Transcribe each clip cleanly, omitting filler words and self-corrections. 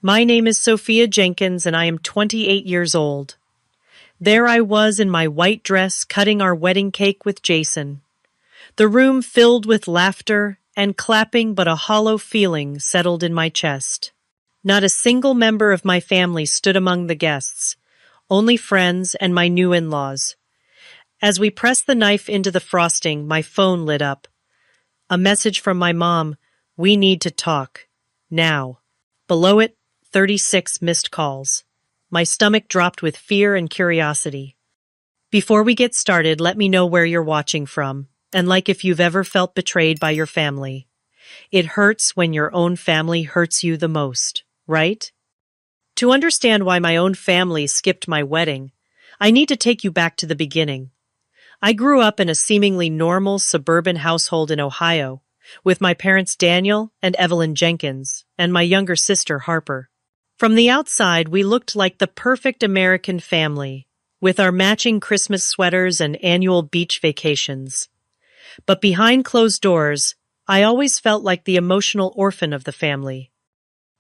My name is Sophia Jenkins and I am 28 years old. There I was in my white dress cutting our wedding cake with Jason. The room filled with laughter and clapping, but a hollow feeling settled in my chest. Not a single member of my family stood among the guests, only friends and my new in-laws. As we pressed the knife into the frosting, my phone lit up. A message from my mom, "We need to talk. Now." Below it, 36 missed calls. My stomach dropped with fear and curiosity. Before we get started, let me know where you're watching from, and like if you've ever felt betrayed by your family. It hurts when your own family hurts you the most, right? To understand why my own family skipped my wedding, I need to take you back to the beginning. I grew up in a seemingly normal suburban household in Ohio, with my parents Daniel and Evelyn Jenkins, and my younger sister Harper. From the outside, we looked like the perfect American family, with our matching Christmas sweaters and annual beach vacations. But behind closed doors, I always felt like the emotional orphan of the family.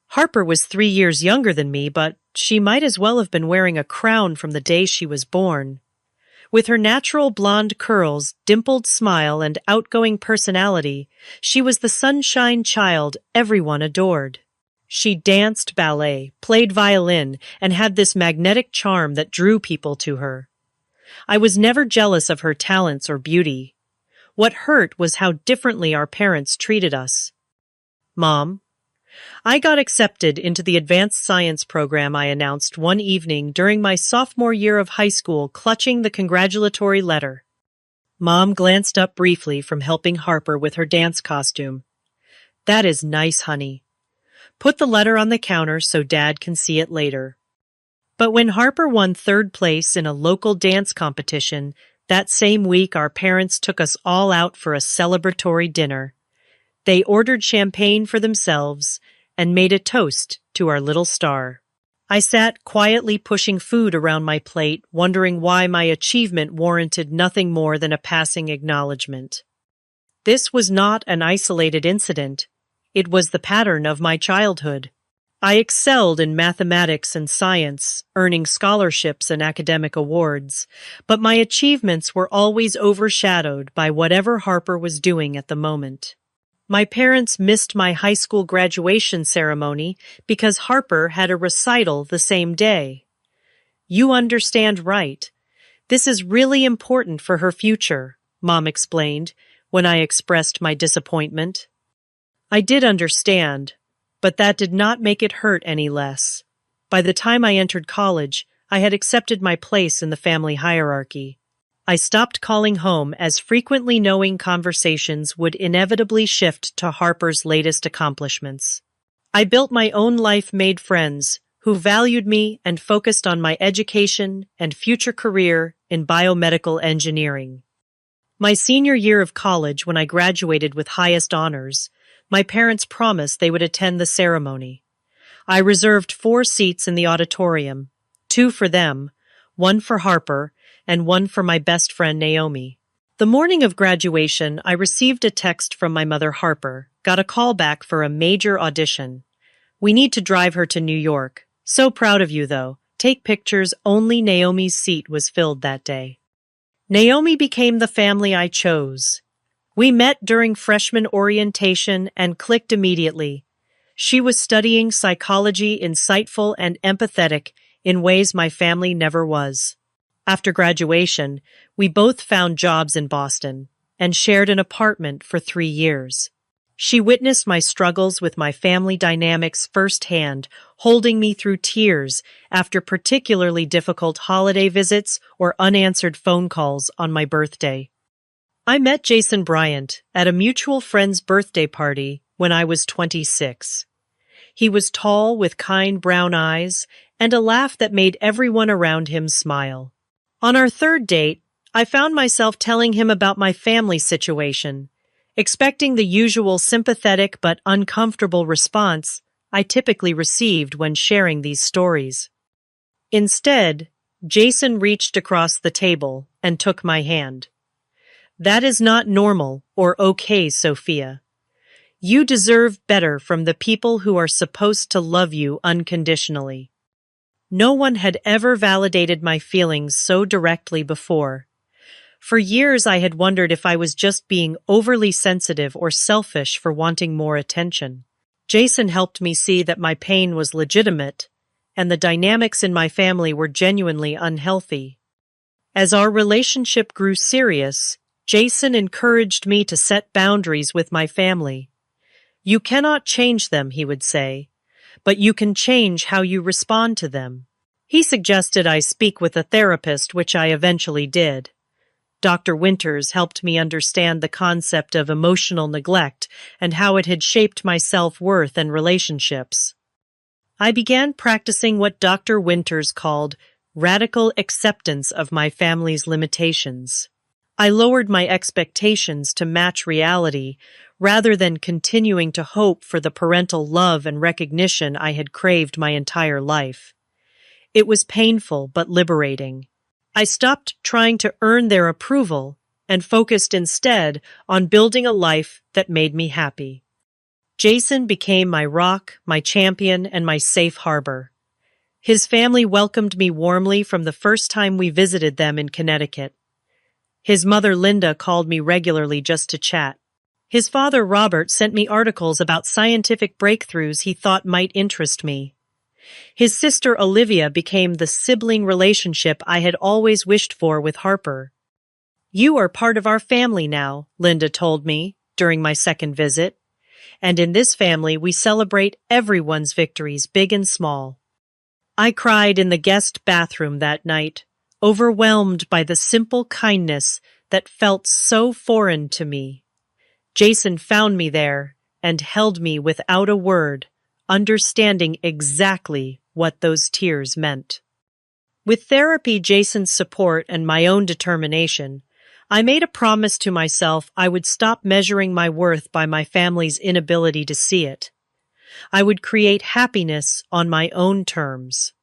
Harper was 3 years younger than me, but she might as well have been wearing a crown from the day she was born. With her natural blonde curls, dimpled smile, and outgoing personality, she was the sunshine child everyone adored. She danced ballet, played violin, and had this magnetic charm that drew people to her. I was never jealous of her talents or beauty. What hurt was how differently our parents treated us. Mom, I got accepted into the advanced science program, I announced one evening during my sophomore year of high school, clutching the congratulatory letter. Mom glanced up briefly from helping Harper with her dance costume. That is nice, honey. Put the letter on the counter so Dad can see it later. But when Harper won 3rd place in a local dance competition, that same week our parents took us all out for a celebratory dinner. They ordered champagne for themselves and made a toast to our little star. I sat quietly pushing food around my plate, wondering why my achievement warranted nothing more than a passing acknowledgement. This was not an isolated incident. It was the pattern of my childhood. I excelled in mathematics and science, earning scholarships and academic awards, but my achievements were always overshadowed by whatever Harper was doing at the moment. My parents missed my high school graduation ceremony because Harper had a recital the same day. You understand, right? This is really important for her future, Mom explained when I expressed my disappointment. I did understand, but that did not make it hurt any less. By the time I entered college, I had accepted my place in the family hierarchy. I stopped calling home as frequently knowing conversations would inevitably shift to Harper's latest accomplishments. I built my own life, made friends who valued me and focused on my education and future career in biomedical engineering. My senior year of college, when I graduated with highest honors, my parents promised they would attend the ceremony. I reserved 4 seats in the auditorium, 2 for them, 1 for Harper, and 1 for my best friend Naomi. The morning of graduation, I received a text from my mother Harper, got a call back for a major audition. We need to drive her to New York. So proud of you, though. Take pictures. Only Naomi's seat was filled that day. Naomi became the family I chose. We met during freshman orientation and clicked immediately. She was studying psychology, insightful and empathetic in ways my family never was. After graduation, we both found jobs in Boston and shared an apartment for 3 years. She witnessed my struggles with my family dynamics firsthand, holding me through tears after particularly difficult holiday visits or unanswered phone calls on my birthday. I met Jason Bryant at a mutual friend's birthday party when I was 26. He was tall with kind brown eyes and a laugh that made everyone around him smile. On our 3rd date, I found myself telling him about my family situation, expecting the usual sympathetic but uncomfortable response I typically received when sharing these stories. Instead, Jason reached across the table and took my hand. That is not normal or okay, Sophia. You deserve better from the people who are supposed to love you unconditionally. No one had ever validated my feelings so directly before. For years, I had wondered if I was just being overly sensitive or selfish for wanting more attention. Jason helped me see that my pain was legitimate, and the dynamics in my family were genuinely unhealthy. As our relationship grew serious, Jason encouraged me to set boundaries with my family. You cannot change them, he would say, but you can change how you respond to them. He suggested I speak with a therapist, which I eventually did. Dr. Winters helped me understand the concept of emotional neglect and how it had shaped my self-worth and relationships. I began practicing what Dr. Winters called radical acceptance of my family's limitations. I lowered my expectations to match reality rather than continuing to hope for the parental love and recognition I had craved my entire life. It was painful but liberating. I stopped trying to earn their approval and focused instead on building a life that made me happy. Jason became my rock, my champion, and my safe harbor. His family welcomed me warmly from the first time we visited them in Connecticut. His mother Linda called me regularly just to chat. His father Robert sent me articles about scientific breakthroughs he thought might interest me. His sister Olivia became the sibling relationship I had always wished for with Harper. You are part of our family now, Linda told me during my second visit, and in this family we celebrate everyone's victories, big and small. I cried in the guest bathroom that night, overwhelmed by the simple kindness that felt so foreign to me. Jason found me there and held me without a word, understanding exactly what those tears meant. With therapy, Jason's support, and my own determination, I made a promise to myself I would stop measuring my worth by my family's inability to see it. I would create happiness on my own terms.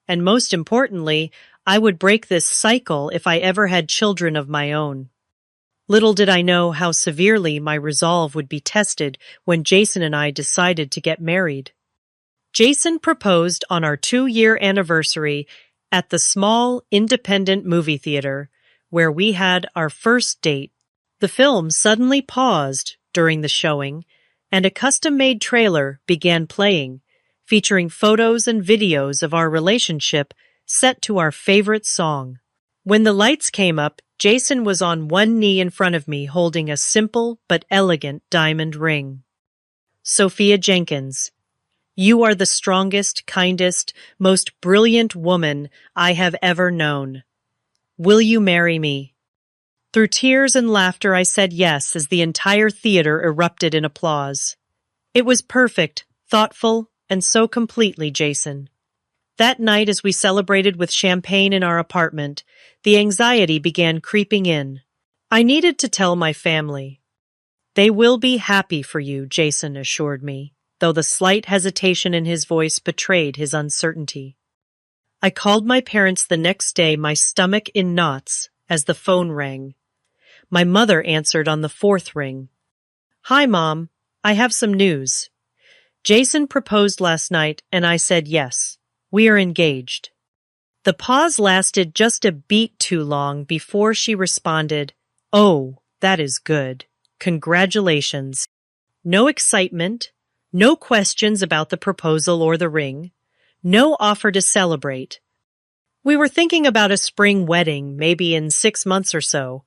And most importantly, I would break this cycle if I ever had children of my own. Little did I know how severely my resolve would be tested when Jason and I decided to get married. Jason proposed on our 2-year anniversary at the small, independent movie theater where we had our first date. The film suddenly paused during the showing, and a custom-made trailer began playing, featuring photos and videos of our relationship set to our favorite song. When the lights came up, Jason was on one knee in front of me holding a simple but elegant diamond ring. Sophia Jenkins, you are the strongest, kindest, most brilliant woman I have ever known. Will you marry me? Through tears and laughter, I said yes as the entire theater erupted in applause. It was perfect, thoughtful, and so completely Jason. That night, as we celebrated with champagne in our apartment, the anxiety began creeping in. I needed to tell my family. They will be happy for you, Jason assured me, though the slight hesitation in his voice betrayed his uncertainty. I called my parents the next day, my stomach in knots, as the phone rang. My mother answered on the 4th ring. Hi, Mom. I have some news. Jason proposed last night, and I said yes. We are engaged. The pause lasted just a beat too long before she responded, Oh, that is good. Congratulations. No excitement, no questions about the proposal or the ring, no offer to celebrate. We were thinking about a spring wedding, maybe in 6 months or so.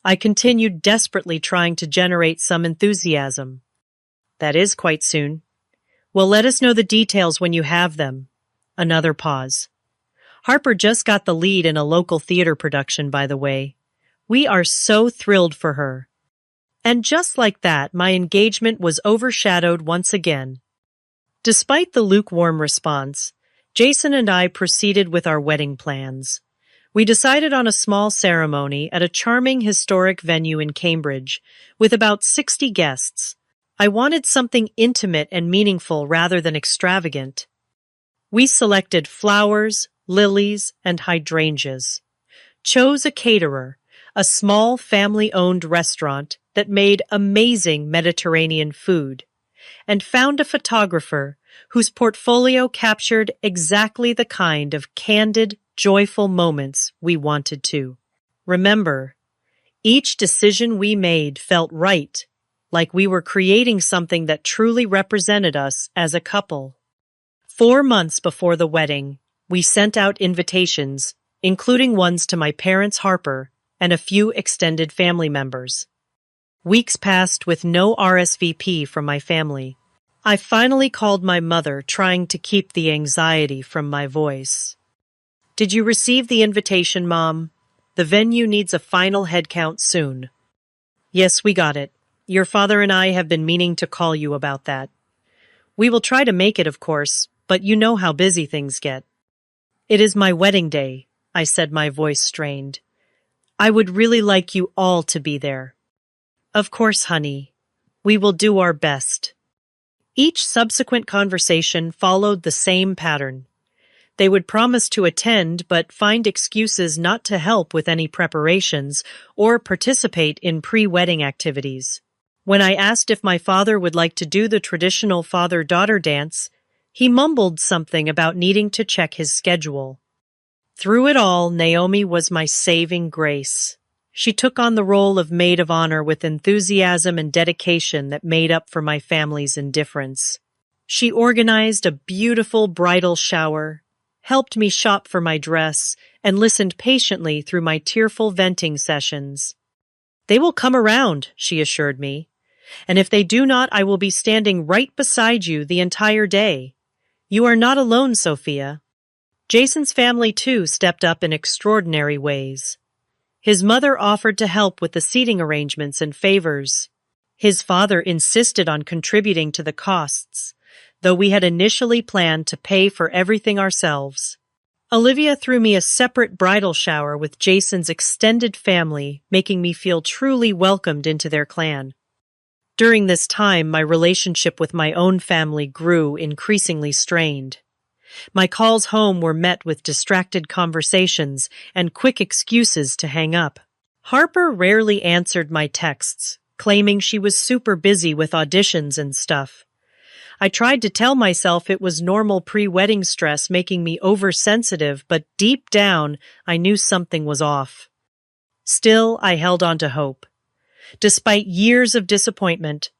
I continued desperately trying to generate some enthusiasm. That is quite soon. Well, let us know the details when you have them. Another pause. Harper just got the lead in a local theater production, by the way. We are so thrilled for her. And just like that, my engagement was overshadowed once again. Despite the lukewarm response, Jason and I proceeded with our wedding plans. We decided on a small ceremony at a charming historic venue in Cambridge, with about 60 guests. I wanted something intimate and meaningful rather than extravagant. We selected flowers, lilies, and hydrangeas. Chose a caterer, a small family-owned restaurant that made amazing Mediterranean food. and found a photographer whose portfolio captured exactly the kind of candid, joyful moments we wanted to. Remember, each decision we made felt right, like we were creating something that truly represented us as a couple. 4 months before the wedding, we sent out invitations, including ones to my parents Harper and a few extended family members. Weeks passed with no RSVP from my family. I finally called my mother, trying to keep the anxiety from my voice. "Did you receive the invitation, Mom? The venue needs a final head count soon." "Yes, we got it. Your father and I have been meaning to call you about that. We will try to make it, of course, but you know how busy things get." "It is my wedding day," I said, my voice strained. "I would really like you all to be there." "Of course, honey. We will do our best." Each subsequent conversation followed the same pattern. They would promise to attend but find excuses not to help with any preparations or participate in pre-wedding activities. When I asked if my father would like to do the traditional father-daughter dance, he mumbled something about needing to check his schedule. Through it all, Naomi was my saving grace. She took on the role of maid of honor with enthusiasm and dedication that made up for my family's indifference. She organized a beautiful bridal shower, helped me shop for my dress, and listened patiently through my tearful venting sessions. "They will come around," she assured me, "and if they do not, I will be standing right beside you the entire day. You are not alone, Sophia." Jason's family, too, stepped up in extraordinary ways. His mother offered to help with the seating arrangements and favors. His father insisted on contributing to the costs, though we had initially planned to pay for everything ourselves. Olivia threw me a separate bridal shower with Jason's extended family, making me feel truly welcomed into their clan. During this time, my relationship with my own family grew increasingly strained. My calls home were met with distracted conversations and quick excuses to hang up. Harper rarely answered my texts, claiming she was super busy with auditions and stuff. I tried to tell myself it was normal pre-wedding stress making me oversensitive, but deep down, I knew something was off. Still, I held on to hope. Despite years of disappointment,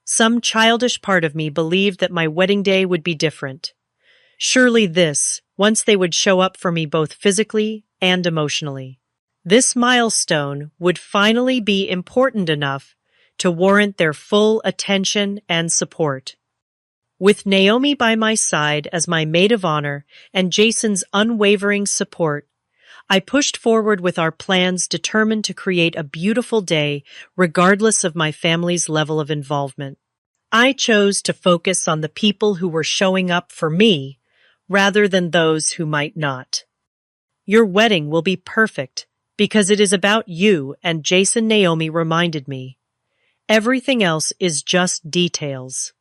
some childish part of me believed that my wedding day would be different. Surely once they would show up for me both physically and emotionally. This milestone would finally be important enough to warrant their full attention and support. With Naomi by my side as my maid of honor and Jason's unwavering support, I pushed forward with our plans, determined to create a beautiful day regardless of my family's level of involvement. I chose to focus on the people who were showing up for me rather than those who might not. "Your wedding will be perfect because it is about you," and Jason Naomi reminded me. "Everything else is just details."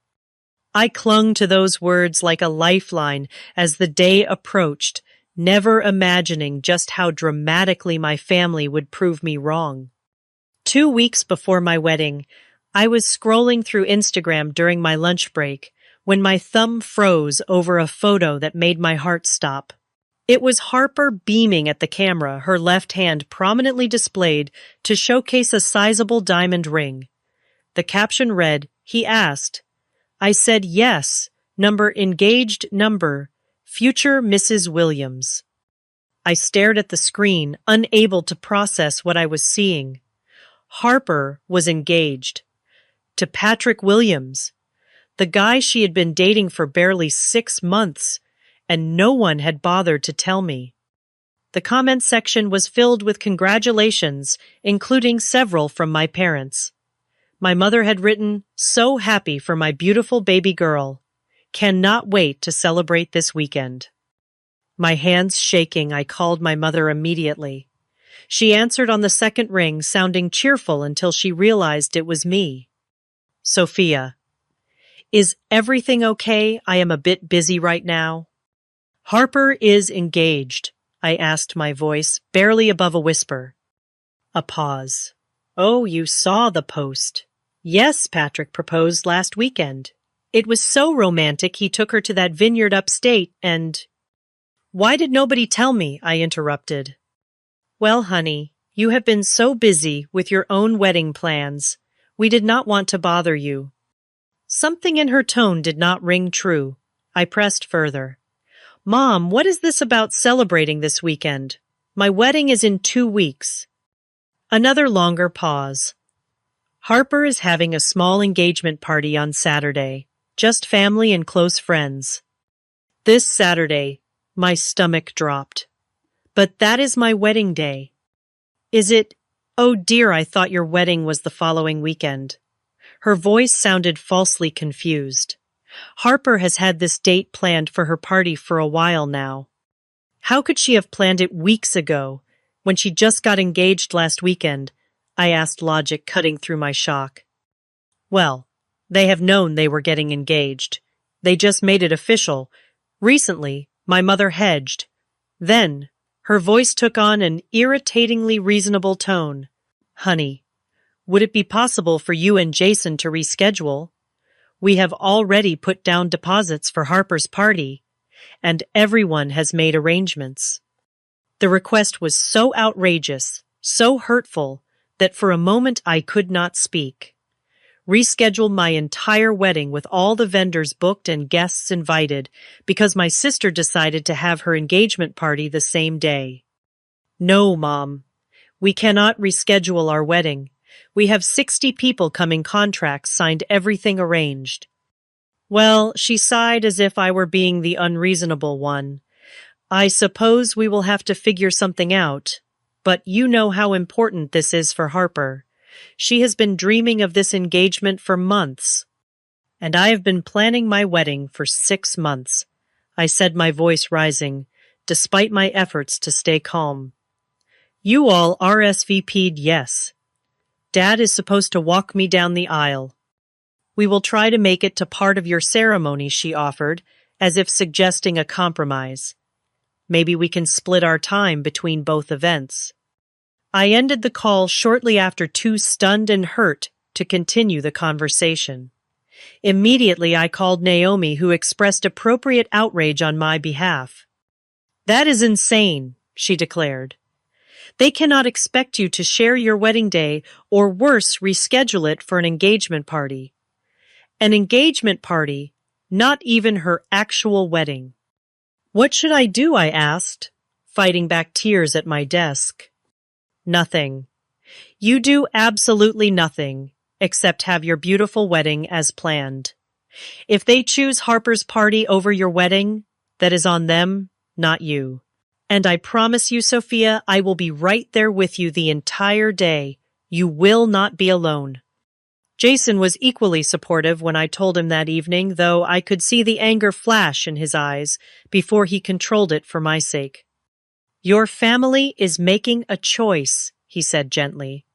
I clung to those words like a lifeline as the day approached, never imagining just how dramatically my family would prove me wrong. 2 weeks before my wedding, I was scrolling through Instagram during my lunch break when my thumb froze over a photo that made my heart stop. It was Harper beaming at the camera, her left hand prominently displayed to showcase a sizable diamond ring. The caption read, "He asked." I said yes, engaged number, future Mrs. Williams. I stared at the screen, unable to process what I was seeing. Harper was engaged. To Patrick Williams, the guy she had been dating for barely 6 months, and no one had bothered to tell me. The comment section was filled with congratulations, including several from my parents. My mother had written, "So happy for my beautiful baby girl. Cannot wait to celebrate this weekend." My hands shaking, I called my mother immediately. She answered on the second ring, sounding cheerful until she realized it was me. "Sophia, is everything okay? I am a bit busy right now." "Harper is engaged," I asked, my voice barely above a whisper. A pause. "Oh, you saw the post." "Yes, Patrick proposed last weekend." It was so romantic he took her to that vineyard upstate and— Why did nobody tell me? I interrupted. Well, honey, you have been so busy with your own wedding plans. We did not want to bother you. Something in her tone did not ring true. I pressed further. Mom, what is this about celebrating this weekend? My wedding is in 2 weeks. Another longer pause. Harper is having a small engagement party on Saturday. Just family and close friends. This Saturday, my stomach dropped. But that is my wedding day. Is it? Oh dear, I thought your wedding was the following weekend. Her voice sounded falsely confused. Harper has had this date planned for her party for a while now. How could she have planned it weeks ago, when she just got engaged last weekend? I asked, logic cutting through my shock. Well, they have known they were getting engaged. They just made it official. Recently, my mother hedged. Then, her voice took on an irritatingly reasonable tone. Honey, would it be possible for you and Jason to reschedule? We have already put down deposits for Harper's party, and everyone has made arrangements. The request was so outrageous, so hurtful, that for a moment I could not speak. Reschedule my entire wedding with all the vendors booked and guests invited because my sister decided to have her engagement party the same day. No, Mom. We cannot reschedule our wedding. We have 60 people coming, contracts signed, everything arranged. Well, she sighed as if I were being the unreasonable one. I suppose we will have to figure something out, but you know how important this is for Harper. She has been dreaming of this engagement for months. And I have been planning my wedding for 6 months, I said, my voice rising, despite my efforts to stay calm. You all RSVP'd yes. Dad is supposed to walk me down the aisle. We will try to make it to part of your ceremony, she offered, as if suggesting a compromise. Maybe we can split our time between both events. I ended the call shortly after, too stunned and hurt to continue the conversation. Immediately I called Naomi, who expressed appropriate outrage on my behalf. That is insane, she declared. They cannot expect you to share your wedding day, or worse, reschedule it for an engagement party. An engagement party, not even her actual wedding. What should I do? I asked, fighting back tears at my desk. Nothing. You do absolutely nothing, except have your beautiful wedding as planned. If they choose Harper's party over your wedding, that is on them, not you. And I promise you, Sophia, I will be right there with you the entire day. You will not be alone. Jason was equally supportive when I told him that evening, though I could see the anger flash in his eyes before he controlled it for my sake. Your family is making a choice, he said gently,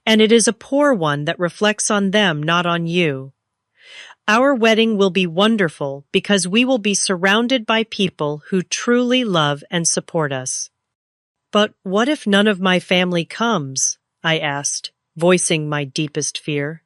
and it is a poor one that reflects on them, not on you. Our wedding will be wonderful because we will be surrounded by people who truly love and support us. But what if none of my family comes? I asked, voicing my deepest fear.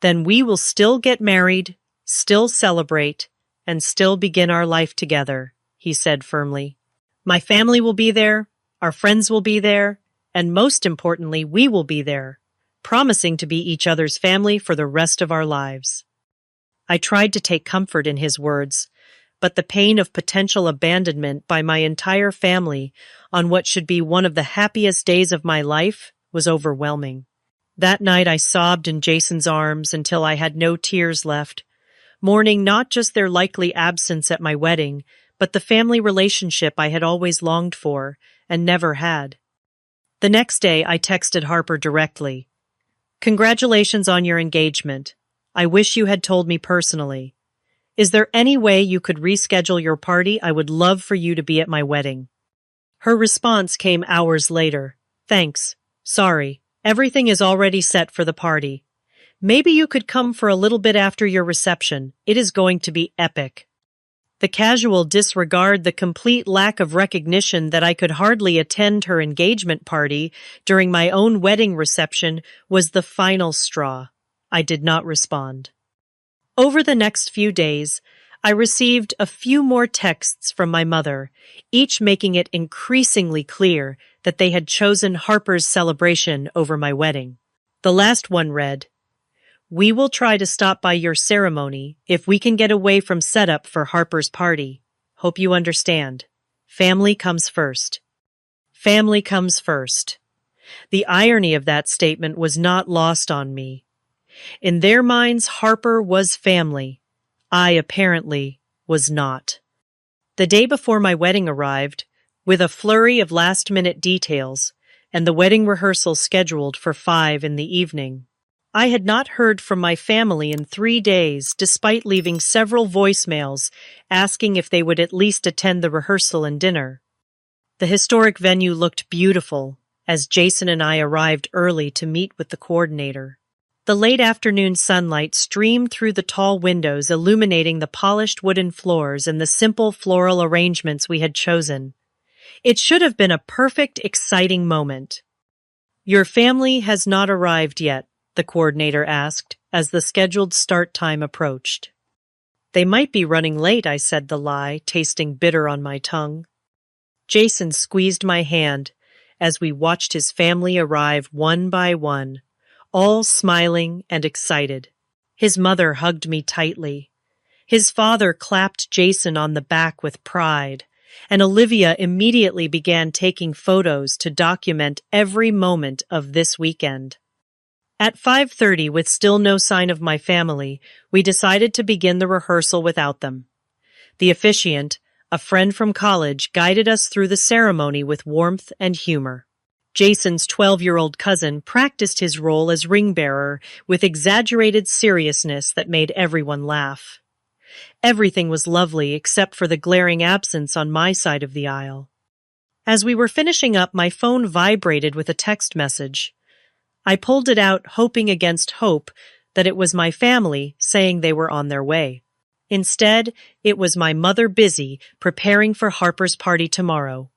Then we will still get married, still celebrate, and still begin our life together, he said firmly. My family will be there, our friends will be there, and most importantly, we will be there, promising to be each other's family for the rest of our lives. I tried to take comfort in his words, but the pain of potential abandonment by my entire family on what should be one of the happiest days of my life was overwhelming. That night I sobbed in Jason's arms until I had no tears left, mourning not just their likely absence at my wedding, but the family relationship I had always longed for and never had. The next day I texted Harper directly. Congratulations on your engagement. I wish you had told me personally. Is there any way you could reschedule your party? I would love for you to be at my wedding. Her response came hours later. Thanks. Sorry. Everything is already set for the party. Maybe you could come for a little bit after your reception. It is going to be epic. The casual disregard, the complete lack of recognition that I could hardly attend her engagement party during my own wedding reception was the final straw. I did not respond. Over the next few days, I received a few more texts from my mother, each making it increasingly clear that they had chosen Harper's celebration over my wedding. The last one read, "We will try to stop by your ceremony if we can get away from setup for Harper's party. Hope you understand. Family comes first." Family comes first. The irony of that statement was not lost on me. In their minds, Harper was family. I apparently was not. The day before my wedding arrived, with a flurry of last-minute details, and the wedding rehearsal scheduled for 5 in the evening. I had not heard from my family in 3 days, despite leaving several voicemails asking if they would at least attend the rehearsal and dinner. The historic venue looked beautiful as Jason and I arrived early to meet with the coordinator. The late afternoon sunlight streamed through the tall windows, illuminating the polished wooden floors and the simple floral arrangements we had chosen. It should have been a perfect, exciting moment. "Your family has not arrived yet," the coordinator asked as the scheduled start time approached. "They might be running late," I said the lie, tasting bitter on my tongue. Jason squeezed my hand as we watched his family arrive one by one, all smiling and excited. His mother hugged me tightly. His father clapped Jason on the back with pride, and Olivia immediately began taking photos to document every moment of this weekend. At 5:30, with still no sign of my family, we decided to begin the rehearsal without them. The officiant, a friend from college, guided us through the ceremony with warmth and humor. Jason's 12-year-old cousin practiced his role as ring-bearer with exaggerated seriousness that made everyone laugh. Everything was lovely except for the glaring absence on my side of the aisle. As we were finishing up, my phone vibrated with a text message. I pulled it out, hoping against hope that it was my family saying they were on their way. Instead, it was my mother busy preparing for Harper's party tomorrow.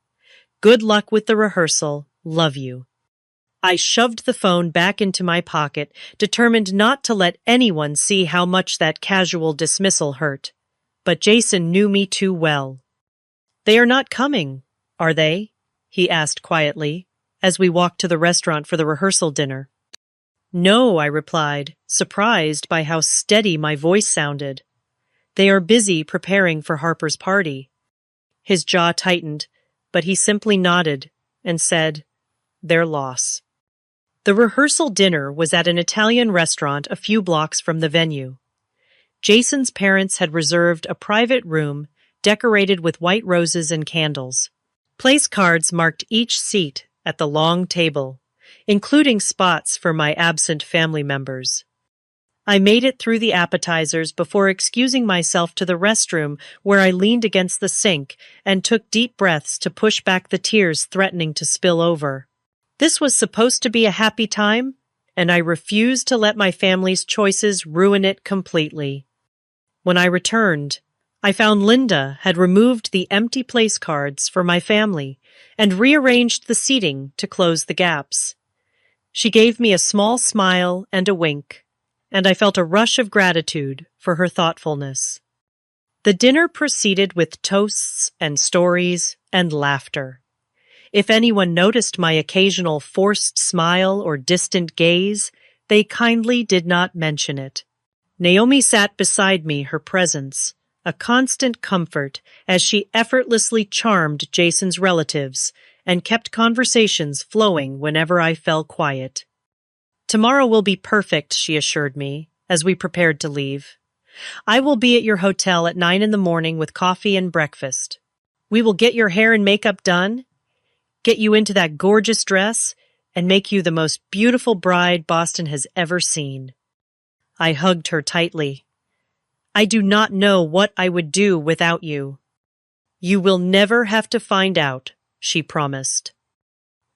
"Good luck with the rehearsal. Love you." I shoved the phone back into my pocket, determined not to let anyone see how much that casual dismissal hurt. But Jason knew me too well. "They are not coming, are they?" he asked quietly, as we walked to the restaurant for the rehearsal dinner. "No," I replied, surprised by how steady my voice sounded. "They are busy preparing for Harper's party." His jaw tightened, but he simply nodded and said, "Their loss." The rehearsal dinner was at an Italian restaurant a few blocks from the venue. Jason's parents had reserved a private room decorated with white roses and candles. Place cards marked each seat at the long table, including spots for my absent family members. I made it through the appetizers before excusing myself to the restroom, where I leaned against the sink and took deep breaths to push back the tears threatening to spill over. This was supposed to be a happy time, and I refused to let my family's choices ruin it completely. When I returned, I found Linda had removed the empty place cards for my family and rearranged the seating to close the gaps. She gave me a small smile and a wink, and I felt a rush of gratitude for her thoughtfulness. The dinner proceeded with toasts and stories and laughter. If anyone noticed my occasional forced smile or distant gaze, they kindly did not mention it. Naomi sat beside me, her presence a constant comfort as she effortlessly charmed Jason's relatives and kept conversations flowing whenever I fell quiet. "Tomorrow will be perfect," she assured me as we prepared to leave. "I will be at your hotel at 9 in the morning with coffee and breakfast. We will get your hair and makeup done, get you into that gorgeous dress, and make you the most beautiful bride Boston has ever seen." I hugged her tightly. "I do not know what I would do without you." "You will never have to find out," she promised.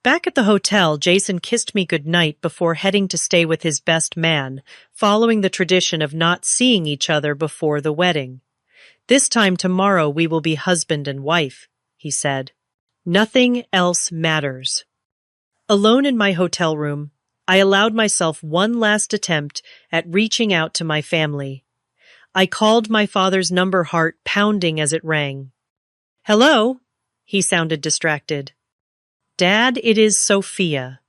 Back at the hotel, Jason kissed me goodnight before heading to stay with his best man, following the tradition of not seeing each other before the wedding. "This time tomorrow we will be husband and wife," he said. "Nothing else matters." Alone in my hotel room, I allowed myself one last attempt at reaching out to my family. I called my father's number, heart pounding as it rang. Hello? He sounded distracted. Dad, it is Sophia.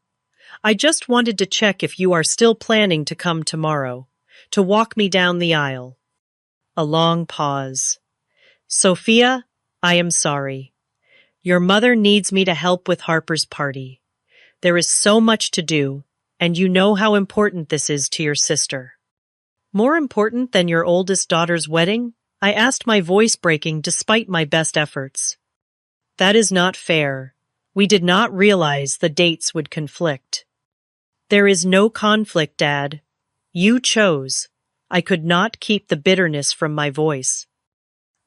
I just wanted to check if you are still planning to come tomorrow, to walk me down the aisle. A long pause. Sophia, I am sorry. Your mother needs me to help with Harper's party. There is so much to do, and you know how important this is to your sister. More important than your oldest daughter's wedding? I asked, my voice breaking despite my best efforts. That is not fair. We did not realize the dates would conflict. There is no conflict, Dad. You chose. I could not keep the bitterness from my voice.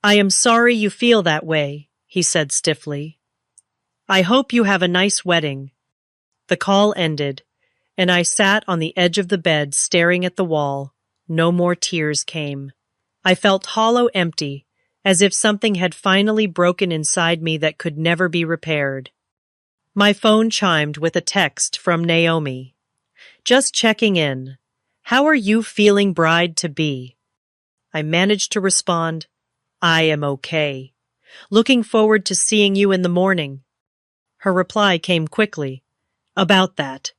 I am sorry you feel that way, he said stiffly. I hope you have a nice wedding. The call ended, and I sat on the edge of the bed staring at the wall. No more tears came. I felt hollow, empty, as if something had finally broken inside me that could never be repaired. My phone chimed with a text from Naomi. Just checking in. How are you feeling, bride-to-be? I managed to respond, I am okay. Looking forward to seeing you in the morning. Her reply came quickly. About that.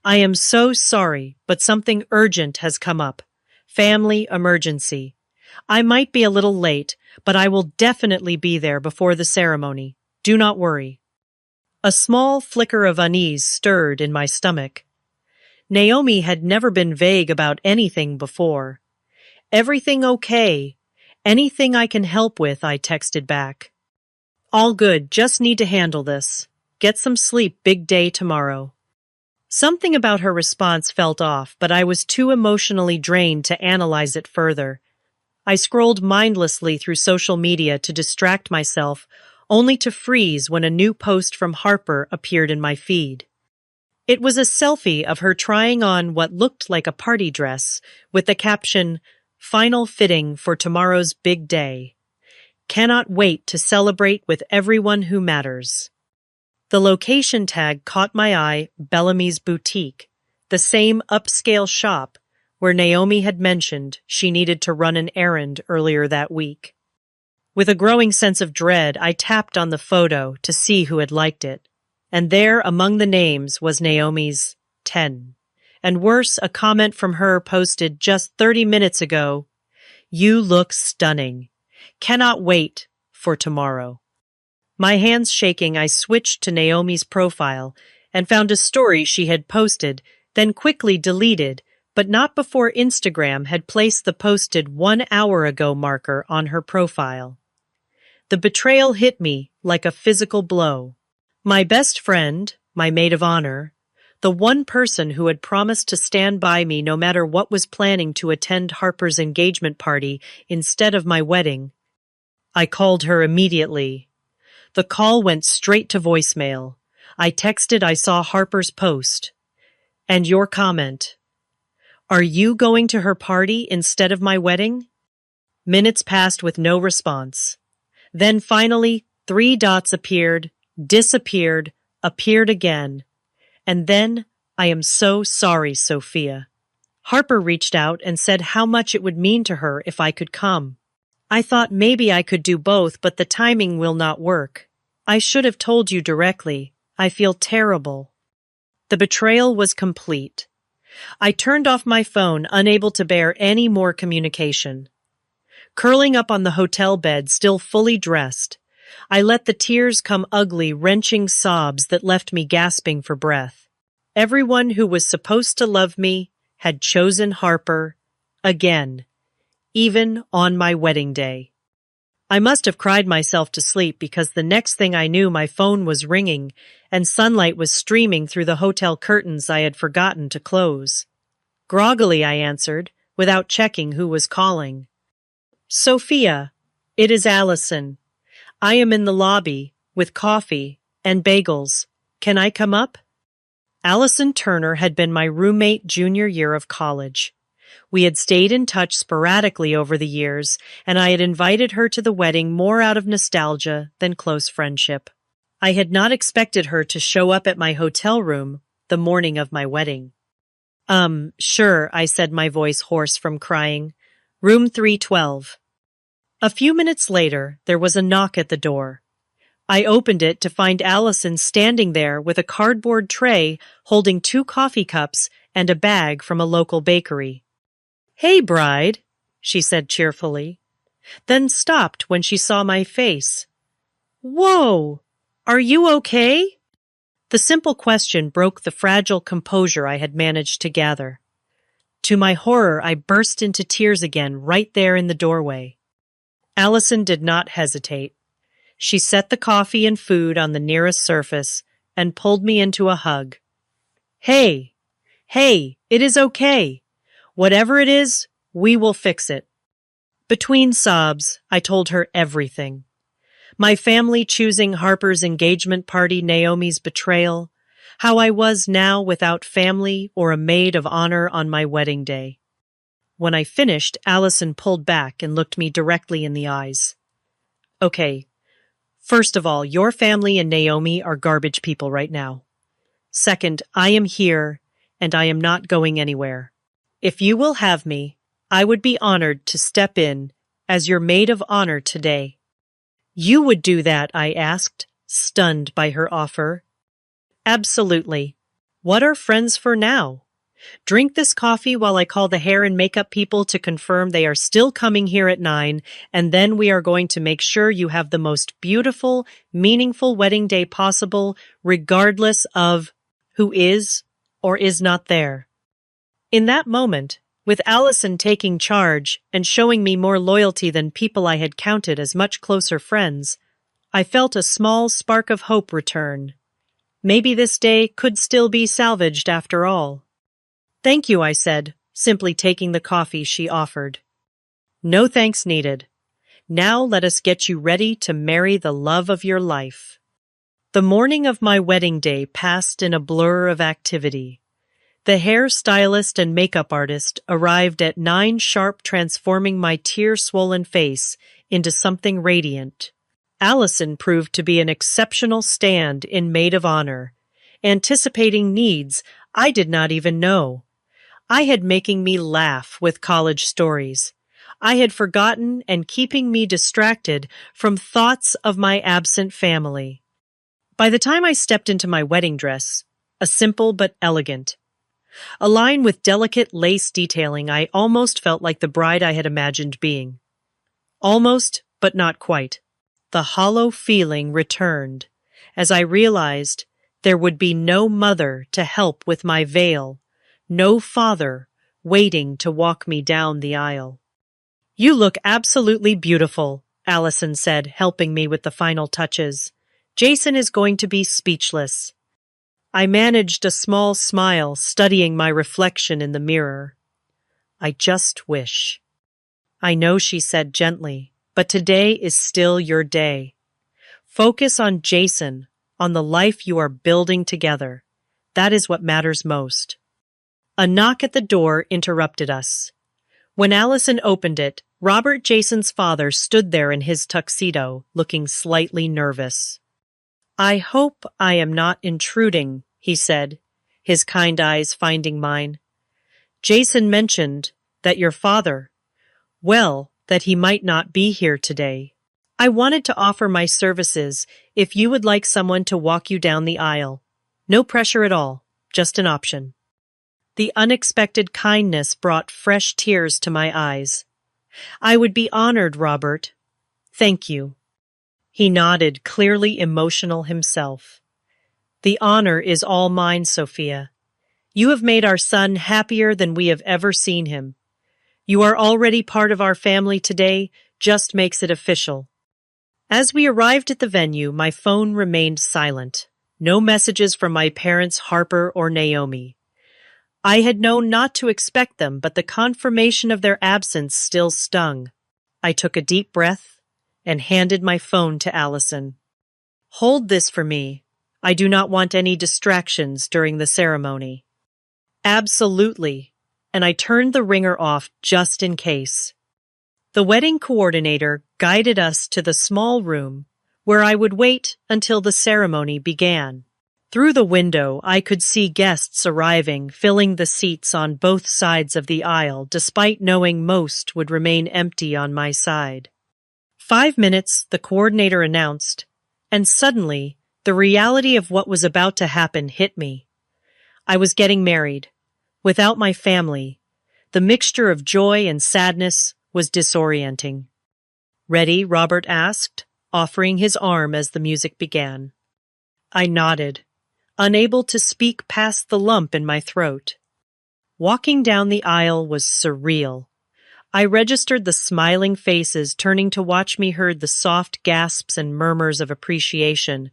I am so sorry, but something urgent has come up. Family emergency. I might be a little late, but I will definitely be there before the ceremony. Do not worry. A small flicker of unease stirred in my stomach. Naomi had never been vague about anything before. Everything okay? Anything I can help with, I texted back. All good, just need to handle this. Get some sleep, big day tomorrow. Something about her response felt off, but I was too emotionally drained to analyze it further. I scrolled mindlessly through social media to distract myself, only to freeze when a new post from Harper appeared in my feed. It was a selfie of her trying on what looked like a party dress, with the caption, Final fitting for tomorrow's big day. Cannot wait to celebrate with everyone who matters. The location tag caught my eye, Bellamy's Boutique, the same upscale shop where Naomi had mentioned she needed to run an errand earlier that week. With a growing sense of dread, I tapped on the photo to see who had liked it. And there, among the names, was Naomi's 10. And worse, a comment from her posted just 30 minutes ago. You look stunning. Cannot wait for tomorrow. My hands shaking, I switched to Naomi's profile and found a story she had posted, then quickly deleted, but not before Instagram had placed the posted 1 hour ago marker on her profile. The betrayal hit me like a physical blow. My best friend, my maid of honor, the one person who had promised to stand by me no matter what, was planning to attend Harper's engagement party instead of my wedding. I called her immediately. The call went straight to voicemail. I texted I saw Harper's post. And your comment. Are you going to her party instead of my wedding? Minutes passed with no response. Then finally, 3 dots appeared, disappeared, appeared again. And then, I am so sorry, Sophia. Harper reached out and said how much it would mean to her if I could come. I thought maybe I could do both, but the timing will not work. I should have told you directly. I feel terrible. The betrayal was complete. I turned off my phone, unable to bear any more communication. Curling up on the hotel bed, still fully dressed, I let the tears come, ugly, wrenching sobs that left me gasping for breath. Everyone who was supposed to love me had chosen Harper again, even on my wedding day. I must have cried myself to sleep because the next thing I knew, my phone was ringing and sunlight was streaming through the hotel curtains I had forgotten to close. Groggily, I answered, without checking who was calling. Sophia, it is Allison. I am in the lobby with coffee and bagels. Can I come up? Allison Turner had been my roommate junior year of college. We had stayed in touch sporadically over the years, and I had invited her to the wedding more out of nostalgia than close friendship. I had not expected her to show up at my hotel room the morning of my wedding. Sure, I said, my voice hoarse from crying. Room 312. A few minutes later, there was a knock at the door. I opened it to find Allison standing there with a cardboard tray holding 2 coffee cups and a bag from a local bakery. "Hey, bride," she said cheerfully, then stopped when she saw my face. "Whoa! Are you okay?" The simple question broke the fragile composure I had managed to gather. To my horror, I burst into tears again right there in the doorway. Allison did not hesitate. She set the coffee and food on the nearest surface and pulled me into a hug. Hey, it is okay. Whatever it is, we will fix it." Between sobs, I told her everything. My family choosing Harper's engagement party, Naomi's betrayal, how I was now without family or a maid of honor on my wedding day. When I finished, Allison pulled back and looked me directly in the eyes. "Okay, first of all, your family and Naomi are garbage people right now. Second, I am here, and I am not going anywhere. If you will have me, I would be honored to step in as your maid of honor today." "You would do that?" I asked, stunned by her offer. "Absolutely. What are friends for now? Drink this coffee while I call the hair and makeup people to confirm they are still coming here at 9, and then we are going to make sure you have the most beautiful, meaningful wedding day possible, regardless of who is or is not there." In that moment, with Allison taking charge and showing me more loyalty than people I had counted as much closer friends, I felt a small spark of hope return. Maybe this day could still be salvaged after all. "Thank you," I said, simply taking the coffee she offered. "No thanks needed. Now let us get you ready to marry the love of your life." The morning of my wedding day passed in a blur of activity. The hairstylist and makeup artist arrived at 9 sharp, transforming my tear-swollen face into something radiant. Allison proved to be an exceptional stand-in maid of honor, anticipating needs I did not even know. I had making me laugh with college stories. I had forgotten and keeping me distracted from thoughts of my absent family. By the time I stepped into my wedding dress, a simple but elegant, a line with delicate lace detailing, I almost felt like the bride I had imagined being. Almost, but not quite. The hollow feeling returned as I realized there would be no mother to help with my veil, no father waiting to walk me down the aisle. "You look absolutely beautiful," Allison said, helping me with the final touches. "Jason is going to be speechless." I managed a small smile, studying my reflection in the mirror. "I just wish." "I know," she said gently, "but today is still your day. Focus on Jason, on the life you are building together. That is what matters most." A knock at the door interrupted us. When Allison opened it, Robert, Jason's father, stood there in his tuxedo, looking slightly nervous. "I hope I am not intruding," he said, his kind eyes finding mine. "Jason mentioned that your father, well, that he might not be here today. I wanted to offer my services if you would like someone to walk you down the aisle. No pressure at all, just an option." The unexpected kindness brought fresh tears to my eyes. "I would be honored, Robert. Thank you." He nodded, clearly emotional himself. "The honor is all mine, Sophia. You have made our son happier than we have ever seen him. You are already part of our family today, just makes it official." As we arrived at the venue, my phone remained silent. No messages from my parents, Harper or Naomi. I had known not to expect them, but the confirmation of their absence still stung. I took a deep breath and handed my phone to Allison. "Hold this for me. I do not want any distractions during the ceremony." "Absolutely," and I turned the ringer off just in case. The wedding coordinator guided us to the small room where I would wait until the ceremony began. Through the window, I could see guests arriving, filling the seats on both sides of the aisle, despite knowing most would remain empty on my side. 5 minutes, the coordinator announced, and suddenly, the reality of what was about to happen hit me. I was getting married, without my family. The mixture of joy and sadness was disorienting. "Ready?" Robert asked, offering his arm as the music began. I nodded, unable to speak past the lump in my throat. Walking down the aisle was surreal. I registered the smiling faces turning to watch me, heard the soft gasps and murmurs of appreciation,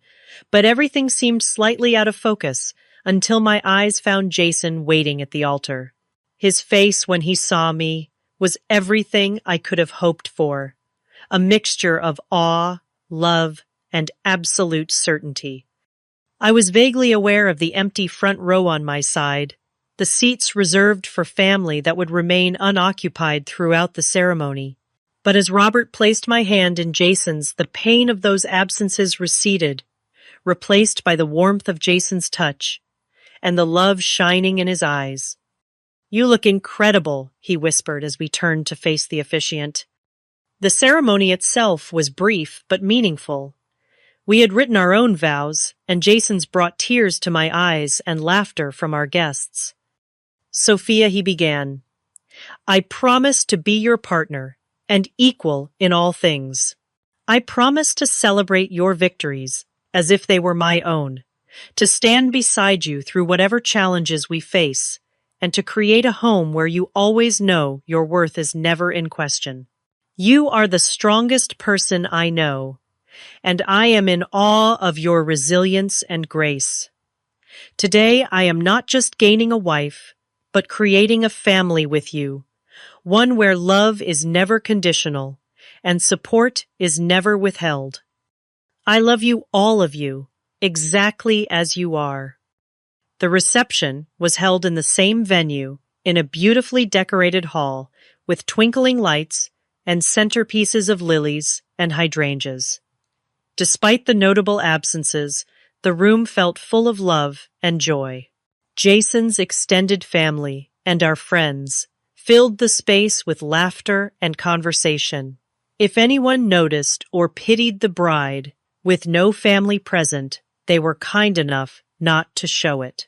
but everything seemed slightly out of focus until my eyes found Jason waiting at the altar. His face when he saw me was everything I could have hoped for, a mixture of awe, love, and absolute certainty. I was vaguely aware of the empty front row on my side, the seats reserved for family that would remain unoccupied throughout the ceremony. But as Robert placed my hand in Jason's, the pain of those absences receded, replaced by the warmth of Jason's touch and the love shining in his eyes. "You look incredible," he whispered as we turned to face the officiant. The ceremony itself was brief but meaningful. We had written our own vows, and Jason's brought tears to my eyes and laughter from our guests. "Sophia," he began, "I promise to be your partner and equal in all things. I promise to celebrate your victories as if they were my own, to stand beside you through whatever challenges we face, and to create a home where you always know your worth is never in question. You are the strongest person I know, and I am in awe of your resilience and grace. Today I am not just gaining a wife, but creating a family with you, one where love is never conditional and support is never withheld. I love you, all of you, exactly as you are." The reception was held in the same venue, in a beautifully decorated hall, with twinkling lights and centerpieces of lilies and hydrangeas. Despite the notable absences, the room felt full of love and joy. Jason's extended family and our friends filled the space with laughter and conversation. If anyone noticed or pitied the bride, with no family present, they were kind enough not to show it.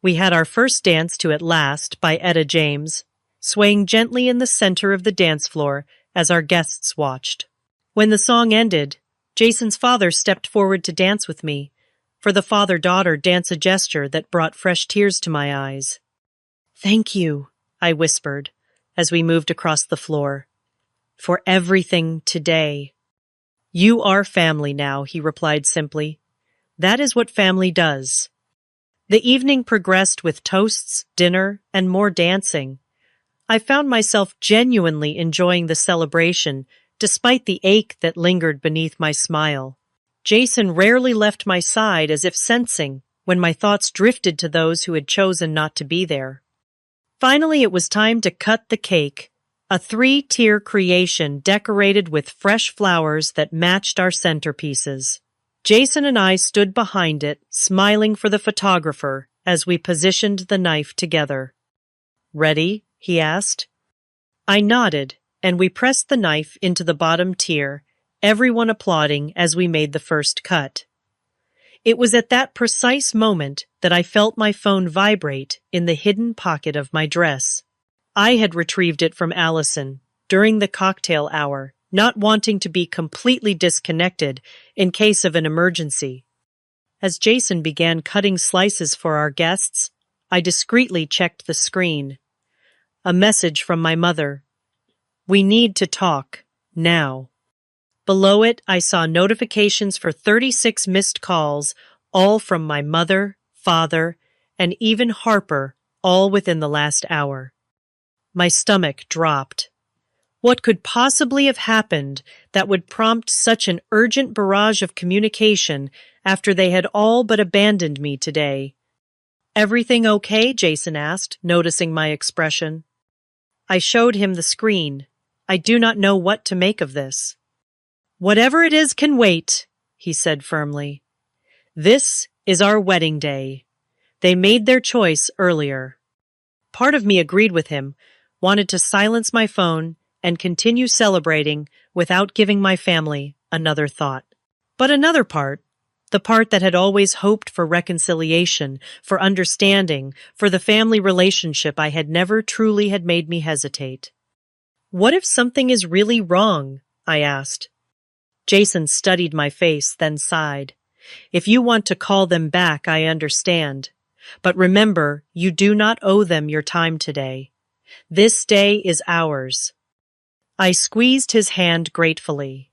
We had our first dance to "At Last" by Etta James, swaying gently in the center of the dance floor as our guests watched. When the song ended, Jason's father stepped forward to dance with me. For the father-daughter dance, a gesture that brought fresh tears to my eyes. "Thank you," I whispered as we moved across the floor, "for everything today." "You are family now," he replied simply. "That is what family does." The evening progressed with toasts, dinner, and more dancing. I found myself genuinely enjoying the celebration, despite the ache that lingered beneath my smile. Jason rarely left my side, as if sensing when my thoughts drifted to those who had chosen not to be there. Finally, it was time to cut the cake, a 3-tier creation decorated with fresh flowers that matched our centerpieces. Jason and I stood behind it, smiling for the photographer as we positioned the knife together. "Ready?" he asked. I nodded, and we pressed the knife into the bottom tier, everyone applauding as we made the first cut. It was at that precise moment that I felt my phone vibrate in the hidden pocket of my dress. I had retrieved it from Allison during the cocktail hour, not wanting to be completely disconnected in case of an emergency. As Jason began cutting slices for our guests, I discreetly checked the screen. A message from my mother. "We need to talk, now." Below it, I saw notifications for 36 missed calls, all from my mother, father, and even Harper, all within the last hour. My stomach dropped. What could possibly have happened that would prompt such an urgent barrage of communication after they had all but abandoned me today? "Everything okay?" Jason asked, noticing my expression. I showed him the screen. "I do not know what to make of this." "Whatever it is can wait," he said firmly. "This is our wedding day. They made their choice earlier. Part of me agreed with him, wanted to silence my phone and continue celebrating without giving my family another thought. But another part, the part that had always hoped for reconciliation, for understanding, for the family relationship I had never truly had made me hesitate. What if something is really wrong? I asked. Jason studied my face, then sighed. If you want to call them back, I understand. But remember, you do not owe them your time today. This day is ours. I squeezed his hand gratefully.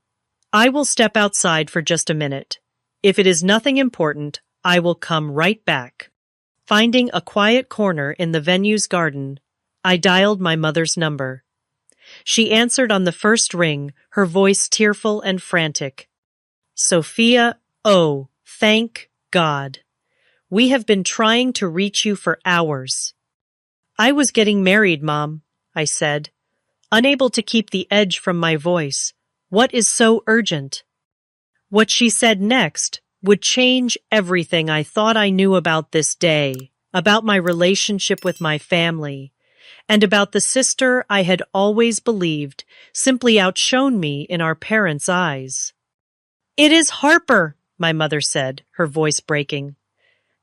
I will step outside for just a minute. If it is nothing important, I will come right back. Finding a quiet corner in the venue's garden, I dialed my mother's number. She answered on the first ring, her voice tearful and frantic. Sophia, oh, thank God. We have been trying to reach you for hours. I was getting married, Mom, I said, unable to keep the edge from my voice. What is so urgent? What she said next would change everything I thought I knew about this day, about my relationship with my family, and about the sister I had always believed simply outshone me in our parents' eyes. It is Harper, my mother said, her voice breaking.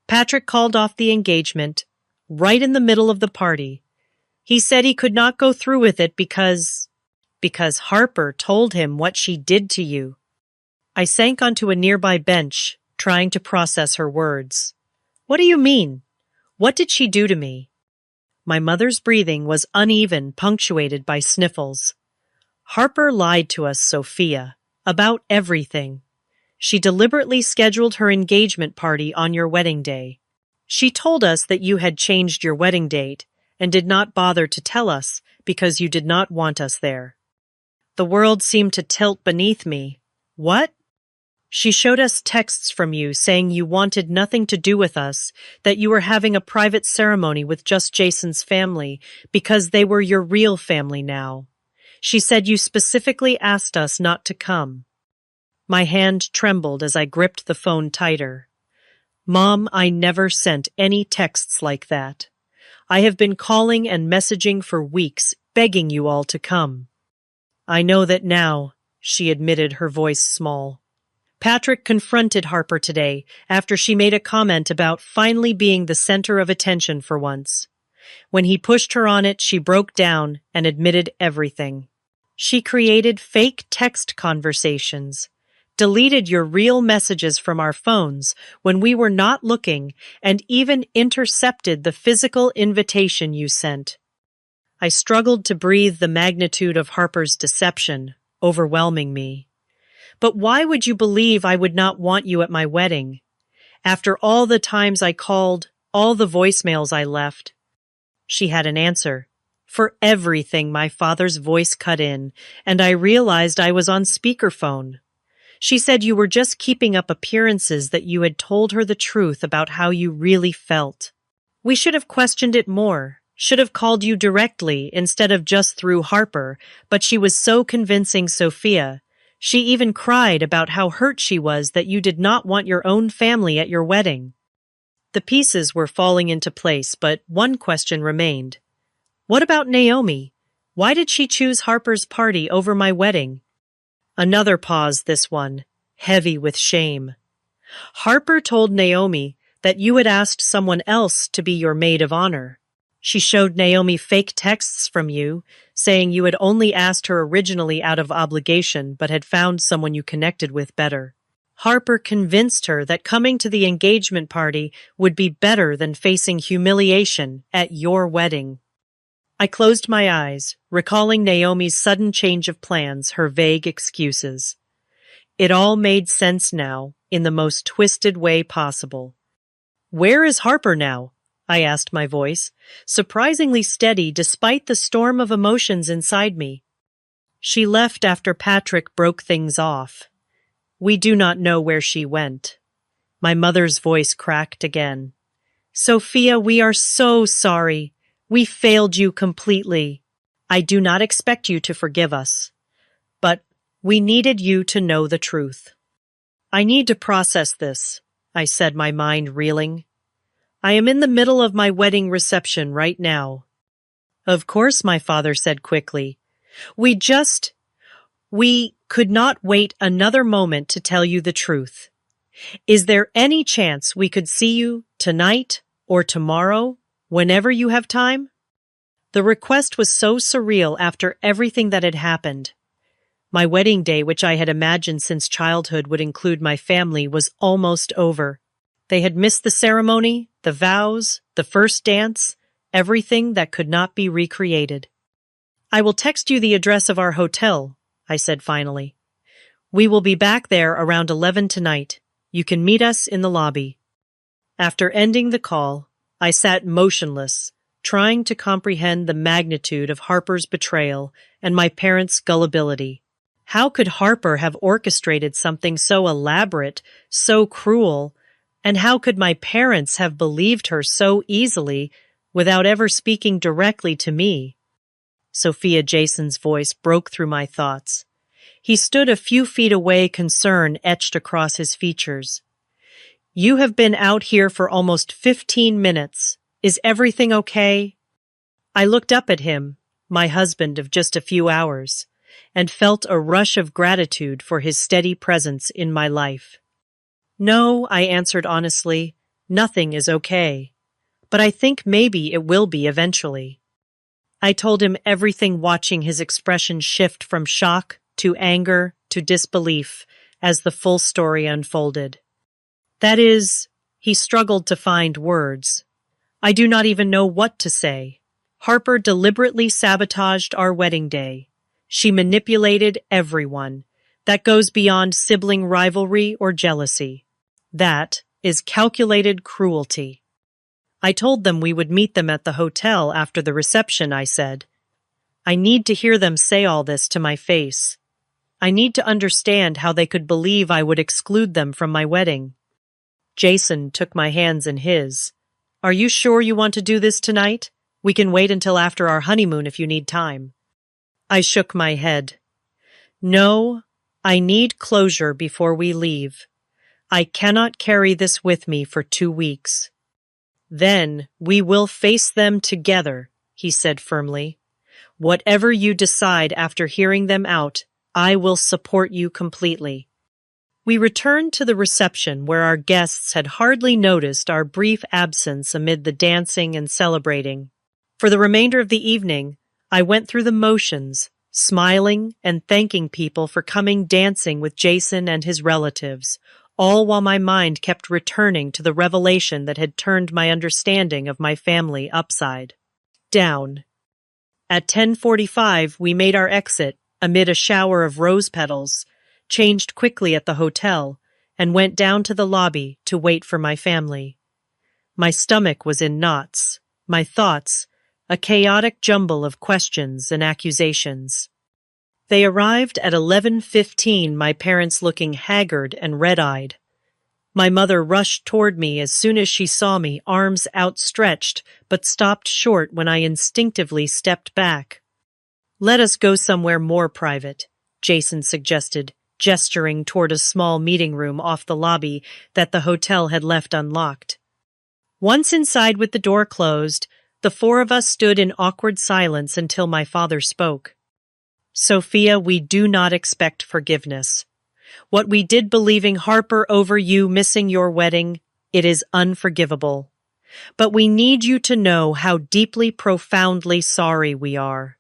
Patrick called off the engagement, right in the middle of the party. He said he could not go through with it because Harper told him what she did to you. I sank onto a nearby bench, trying to process her words. What do you mean? What did she do to me? My mother's breathing was uneven, punctuated by sniffles. Harper lied to us, Sophia, about everything. She deliberately scheduled her engagement party on your wedding day. She told us that you had changed your wedding date and did not bother to tell us because you did not want us there. The world seemed to tilt beneath me. What? She showed us texts from you saying you wanted nothing to do with us, that you were having a private ceremony with just Jason's family because they were your real family now. She said you specifically asked us not to come. My hand trembled as I gripped the phone tighter. Mom, I never sent any texts like that. I have been calling and messaging for weeks, begging you all to come. I know that now, she admitted, her voice small. Patrick confronted Harper today after she made a comment about finally being the center of attention for once. When he pushed her on it, she broke down and admitted everything. She created fake text conversations, deleted your real messages from our phones when we were not looking, and even intercepted the physical invitation you sent. I struggled to breathe, the magnitude of Harper's deception overwhelming me. But why would you believe I would not want you at my wedding? After all the times I called, all the voicemails I left. She had an answer. For everything, my father's voice cut in, and I realized I was on speakerphone. She said you were just keeping up appearances, that you had told her the truth about how you really felt. We should have questioned it more, should have called you directly instead of just through Harper, but she was so convincing, Sophia. She even cried about how hurt she was that you did not want your own family at your wedding. The pieces were falling into place, but one question remained. What about Naomi? Why did she choose Harper's party over my wedding? Another pause, this one, heavy with shame. Harper told Naomi that you had asked someone else to be your maid of honor. She showed Naomi fake texts from you, saying you had only asked her originally out of obligation but had found someone you connected with better. Harper convinced her that coming to the engagement party would be better than facing humiliation at your wedding. I closed my eyes, recalling Naomi's sudden change of plans, her vague excuses. It all made sense now, in the most twisted way possible. Where is Harper now? I asked, my voice surprisingly steady despite the storm of emotions inside me. She left after Patrick broke things off. We do not know where she went. My mother's voice cracked again. Sophia, we are so sorry. We failed you completely. I do not expect you to forgive us. But we needed you to know the truth. I need to process this. I said, my mind reeling. I am in the middle of my wedding reception right now. Of course, my father said quickly. We could not wait another moment to tell you the truth. Is there any chance we could see you tonight or tomorrow, whenever you have time? The request was so surreal after everything that had happened. My wedding day, which I had imagined since childhood would include my family, was almost over. They had missed the ceremony, the vows, the first dance, everything that could not be recreated. I will text you the address of our hotel, I said finally. We will be back there around 11 tonight. You can meet us in the lobby. After ending the call, I sat motionless, trying to comprehend the magnitude of Harper's betrayal and my parents' gullibility. How could Harper have orchestrated something so elaborate, so cruel, and how could my parents have believed her so easily without ever speaking directly to me? Sophia Jason's voice broke through my thoughts. He stood a few feet away, concern etched across his features. You have been out here for almost 15 minutes. Is everything okay? I looked up at him, my husband of just a few hours, and felt a rush of gratitude for his steady presence in my life. No, I answered honestly, nothing is okay. But I think maybe it will be eventually. I told him everything, watching his expression shift from shock to anger to disbelief as the full story unfolded. That is, he struggled to find words. I do not even know what to say. Harper deliberately sabotaged our wedding day. She manipulated everyone. That goes beyond sibling rivalry or jealousy. That is calculated cruelty. I told them we would meet them at the hotel after the reception, I said. I need to hear them say all this to my face. I need to understand how they could believe I would exclude them from my wedding. Jason took my hands in his. Are you sure you want to do this tonight? We can wait until after our honeymoon if you need time. I shook my head. No, I need closure before we leave. I cannot carry this with me for 2 weeks. Then we will face them together, he said firmly. Whatever you decide after hearing them out, I will support you completely. We returned to the reception where our guests had hardly noticed our brief absence amid the dancing and celebrating. For the remainder of the evening, I went through the motions, smiling and thanking people for coming dancing with Jason and his relatives, all while my mind kept returning to the revelation that had turned my understanding of my family upside down. At 10:45, we made our exit amid a shower of rose petals, changed quickly at the hotel, and went down to the lobby to wait for my family. My stomach was in knots, my thoughts a chaotic jumble of questions and accusations. They arrived at 11:15, my parents looking haggard and red-eyed. My mother rushed toward me as soon as she saw me, arms outstretched, but stopped short when I instinctively stepped back. Let us go somewhere more private, Jason suggested, gesturing toward a small meeting room off the lobby that the hotel had left unlocked. Once inside with the door closed, the four of us stood in awkward silence until my father spoke. Sophia, we do not expect forgiveness. What we did believing Harper over you missing your wedding, it is unforgivable. But we need you to know how deeply, profoundly sorry we are.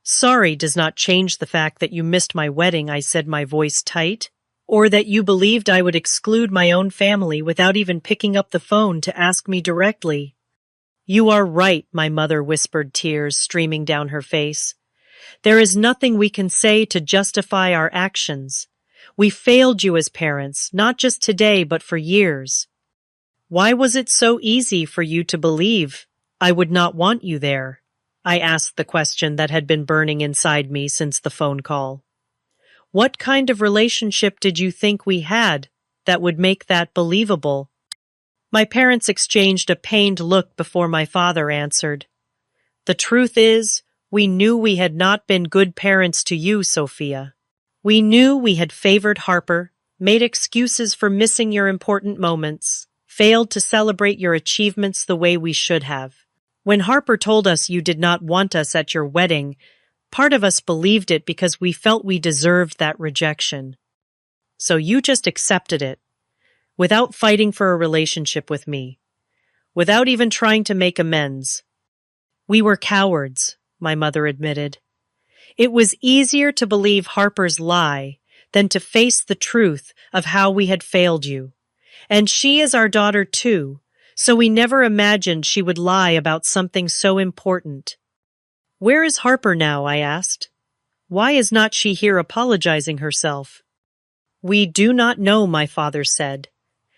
Sorry does not change the fact that you missed my wedding, I said, my voice tight, or that you believed I would exclude my own family without even picking up the phone to ask me directly. You are right, my mother whispered, tears streaming down her face. There is nothing we can say to justify our actions. We failed you as parents, not just today, but for years. Why was it so easy for you to believe I would not want you there? I asked the question that had been burning inside me since the phone call. What kind of relationship did you think we had that would make that believable? My parents exchanged a pained look before my father answered. The truth is, we knew we had not been good parents to you, Sophia. We knew we had favored Harper, made excuses for missing your important moments, failed to celebrate your achievements the way we should have. When Harper told us you did not want us at your wedding, part of us believed it because we felt we deserved that rejection. So you just accepted it, without fighting for a relationship with me, without even trying to make amends. We were cowards, my mother admitted. It was easier to believe Harper's lie than to face the truth of how we had failed you. And she is our daughter too, so we never imagined she would lie about something so important. Where is Harper now? I asked. Why is not she here apologizing herself? We do not know, my father said.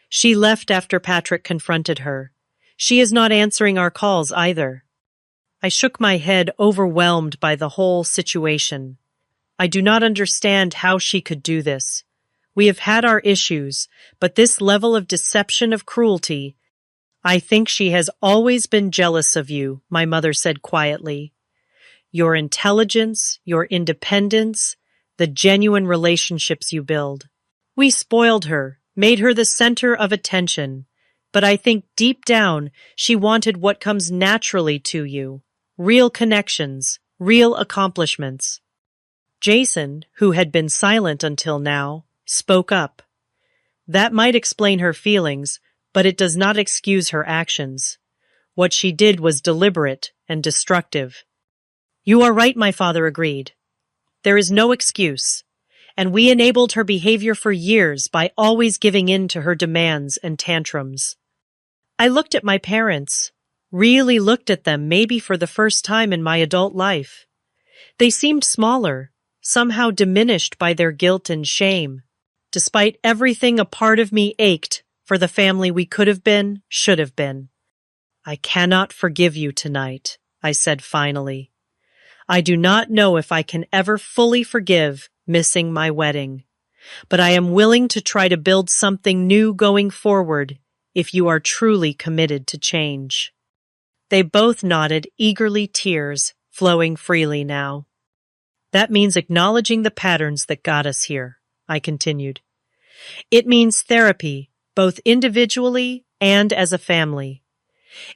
She left after Patrick confronted her. She is not answering our calls either. I shook my head, overwhelmed by the whole situation. I do not understand how she could do this. We have had our issues, but this level of deception, of cruelty, I think she has always been jealous of you, my mother said quietly. Your intelligence, your independence, the genuine relationships you build. We spoiled her, made her the center of attention, but I think deep down she wanted what comes naturally to you. Real connections, real accomplishments. Jason, who had been silent until now, spoke up. That might explain her feelings, but it does not excuse her actions. What she did was deliberate and destructive. You are right, my father agreed. There is no excuse, and we enabled her behavior for years by always giving in to her demands and tantrums. I looked at my parents, really looked at them maybe for the first time in my adult life. They seemed smaller, somehow diminished by their guilt and shame. Despite everything, a part of me ached for the family we could have been, should have been. I cannot forgive you tonight, I said finally. I do not know if I can ever fully forgive missing my wedding, but I am willing to try to build something new going forward if you are truly committed to change. They both nodded, eagerly, tears flowing freely now. That means acknowledging the patterns that got us here, I continued. It means therapy, both individually and as a family.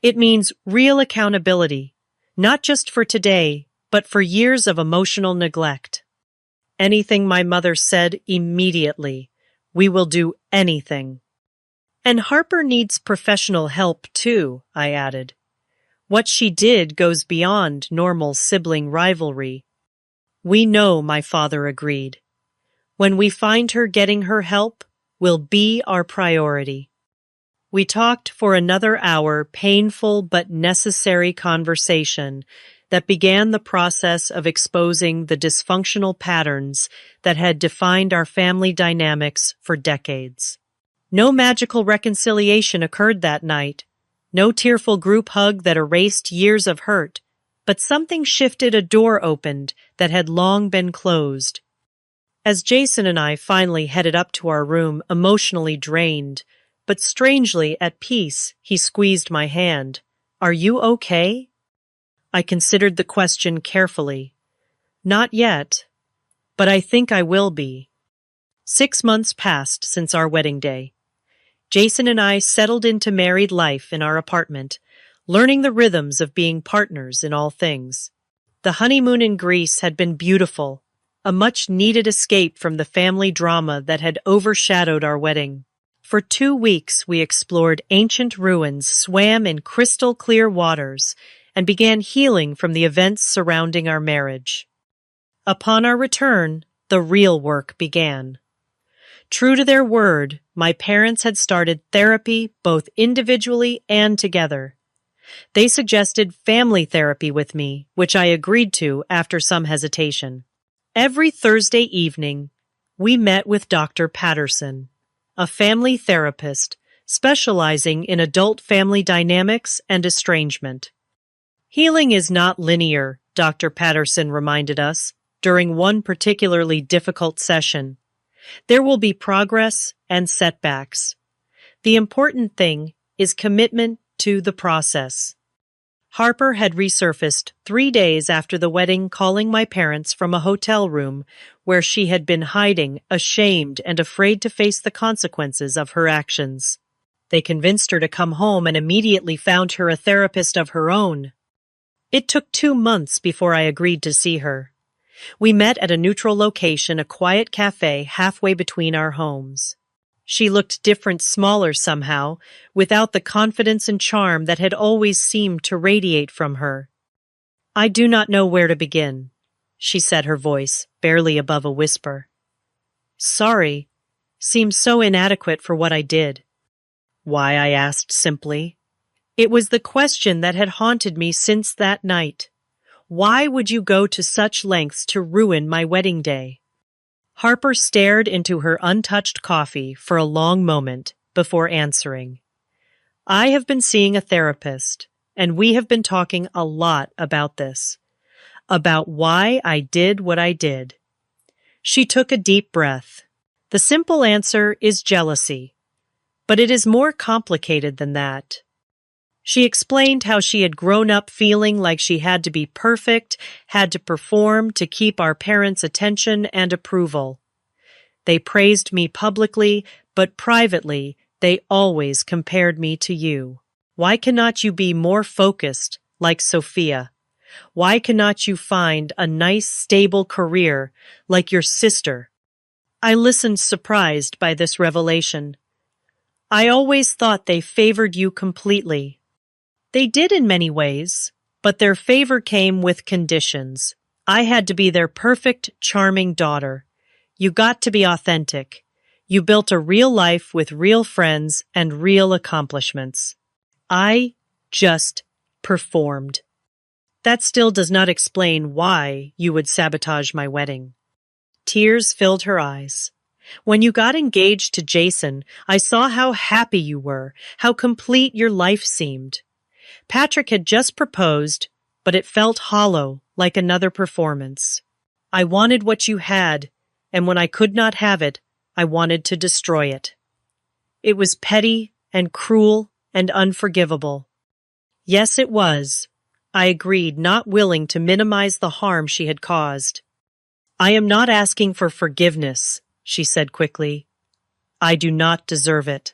It means real accountability, not just for today, but for years of emotional neglect. Anything my mother said immediately. We will do anything. And Harper needs professional help too, I added. What she did goes beyond normal sibling rivalry. We know, my father agreed. When we find her, getting her help will be our priority. We talked for another hour, painful but necessary conversation that began the process of exposing the dysfunctional patterns that had defined our family dynamics for decades. No magical reconciliation occurred that night, no tearful group hug that erased years of hurt, but something shifted, a door opened that had long been closed. As Jason and I finally headed up to our room, emotionally drained, but strangely at peace, he squeezed my hand. Are you okay? I considered the question carefully. Not yet, but I think I will be. 6 months passed since our wedding day. Jason and I settled into married life in our apartment, learning the rhythms of being partners in all things. The honeymoon in Greece had been beautiful, a much-needed escape from the family drama that had overshadowed our wedding. For 2 weeks we explored ancient ruins, swam in crystal-clear waters, and began healing from the events surrounding our marriage. Upon our return, the real work began. True to their word, my parents had started therapy both individually and together. They suggested family therapy with me, which I agreed to after some hesitation. Every Thursday evening, we met with Dr. Patterson, a family therapist specializing in adult family dynamics and estrangement. Healing is not linear, Dr. Patterson reminded us during one particularly difficult session. There will be progress and setbacks. The important thing is commitment to the process. Harper had resurfaced 3 days after the wedding, calling my parents from a hotel room where she had been hiding, ashamed and afraid to face the consequences of her actions. They convinced her to come home and immediately found her a therapist of her own. It took 2 months before I agreed to see her. We met at a neutral location, a quiet cafe halfway between our homes. She looked different, smaller somehow, without the confidence and charm that had always seemed to radiate from her. "I do not know where to begin," she said, her voice barely above a whisper. "Sorry, seems so inadequate for what I did." "Why?" I asked simply. It was the question that had haunted me since that night. Why would you go to such lengths to ruin my wedding day? Harper stared into her untouched coffee for a long moment before answering. "I have been seeing a therapist, and we have been talking a lot about this, about why I did what I did." She took a deep breath. "The simple answer is jealousy, but it is more complicated than that." She explained how she had grown up feeling like she had to be perfect, had to perform to keep our parents' attention and approval. "They praised me publicly, but privately, they always compared me to you. Why cannot you be more focused, like Sophia? Why cannot you find a nice, stable career, like your sister?" I listened, surprised by this revelation. "I always thought they favored you completely." "They did in many ways, but their favor came with conditions. I had to be their perfect, charming daughter. You got to be authentic. You built a real life with real friends and real accomplishments. I just performed. That still does not explain why you would sabotage my wedding." Tears filled her eyes. "When you got engaged to Jason, I saw how happy you were, how complete your life seemed. Patrick had just proposed, but it felt hollow, like another performance. I wanted what you had, and when I could not have it, I wanted to destroy it. It was petty and cruel and unforgivable." "Yes, it was," I agreed, not willing to minimize the harm she had caused. "I am not asking for forgiveness," she said quickly. "I do not deserve it.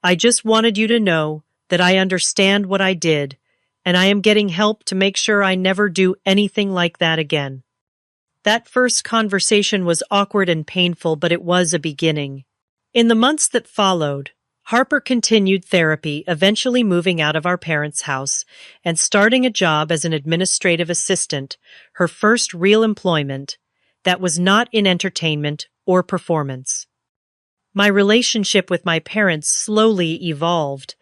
I just wanted you to know that I understand what I did, and I am getting help to make sure I never do anything like that again." That first conversation was awkward and painful, but it was a beginning. In the months that followed, Harper continued therapy, eventually moving out of our parents' house and starting a job as an administrative assistant, her first real employment that was not in entertainment or performance. My relationship with my parents slowly evolved.